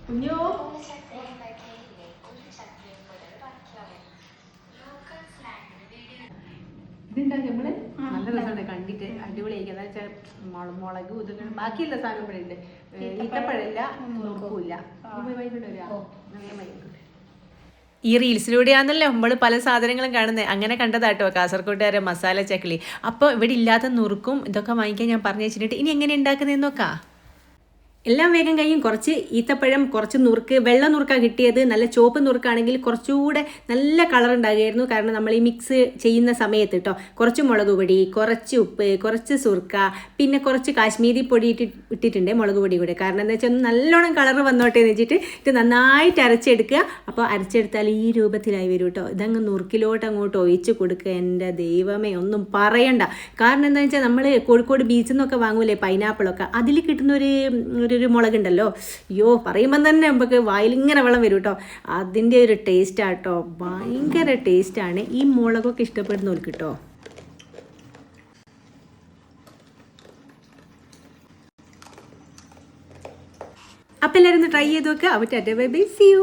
കുഞ്ഞോ ഇതുണ്ടാക്കി നമ്മള് നല്ല രസമാണ് കണ്ടിട്ട് അടിപൊളിയായിരിക്കും. എന്താ വെച്ചാൽ മുളക് ഇതൊക്കെ ബാക്കിയുള്ള സാധനം ഇവിടെ ഉണ്ട്. ഈത്തപ്പഴമില്ല, നുറുക്കൂല്ല. ഈ റീൽസിലൂടെയാണല്ലോ നമ്മൾ പല സാധനങ്ങളും കാണുന്നത്. അങ്ങനെ കണ്ടതാട്ടോ കാസർഗോഡുകാരെ മസാല ചക്കിളി. അപ്പോൾ ഇവിടെ ഇല്ലാത്ത നുറുക്കും ഇതൊക്കെ വാങ്ങിക്കാൻ ഞാൻ പറഞ്ഞു വെച്ചിട്ട് ഇനി എങ്ങനെ ഉണ്ടാക്കുന്നതെന്ന് നോക്കാം. എല്ലാം വേഗം കഴിയും. കുറച്ച് ഈത്തപ്പഴം, കുറച്ച് നുറുക്ക്, വെള്ള നുറുക്കാണ് കിട്ടിയത്. നല്ല ചുവപ്പ് നുറുക്കാണെങ്കിൽ കുറച്ചുകൂടെ നല്ല കളർ ഉണ്ടാകുമായിരുന്നു. കാരണം നമ്മൾ ഈ മിക്സ് ചെയ്യുന്ന സമയത്ത് കേട്ടോ കുറച്ച് മുളക് പൊടി, കുറച്ച് ഉപ്പ്, കുറച്ച് സുർക്ക, പിന്നെ കുറച്ച് കാശ്മീരി പൊടി ഇട്ടിട്ടുണ്ട്, മുളക് പൊടി കൂടെ. കാരണം എന്താ വെച്ചാൽ നല്ലോണം കളർ വന്നോട്ടെ എന്ന് വെച്ചിട്ട് ഇത് നന്നായിട്ട് അരച്ചെടുക്കുക. അപ്പോൾ അരച്ചെടുത്താൽ ഈ രൂപത്തിലായി വരും കേട്ടോ. ഇതങ്ങ് നുറുക്കിലോട്ട് അങ്ങോട്ട് ഒഴിച്ച് കൊടുക്കുക. എൻ്റെ ദൈവമേ, ഒന്നും പറയണ്ട. കാരണം എന്താണെന്ന് വെച്ചാൽ നമ്മൾ കോഴിക്കോട് ബീച്ചിൽ നിന്നൊക്കെ വാങ്ങൂലേ പൈനാപ്പിളൊക്കെ, അതിൽ കിട്ടുന്ന ഒരു മുളകുണ്ടല്ലോ, അയ്യോ പറയുമ്പം തന്നെ നമുക്ക് വായിലിങ്ങനെ വെള്ളം വരും കേട്ടോ. അതിൻ്റെ ഒരു ടേസ്റ്റാട്ടോ, ഭയങ്കര ടേസ്റ്റാണ്. ഈ മുളകൊക്കെ ഇഷ്ടപ്പെടുന്നവർക്ക് കേട്ടോ. അപ്പം എല്ലാവരും ഒന്ന് ട്രൈ ചെയ്ത് നോക്കുക. അപ്പോൾ tata bye bye, see U.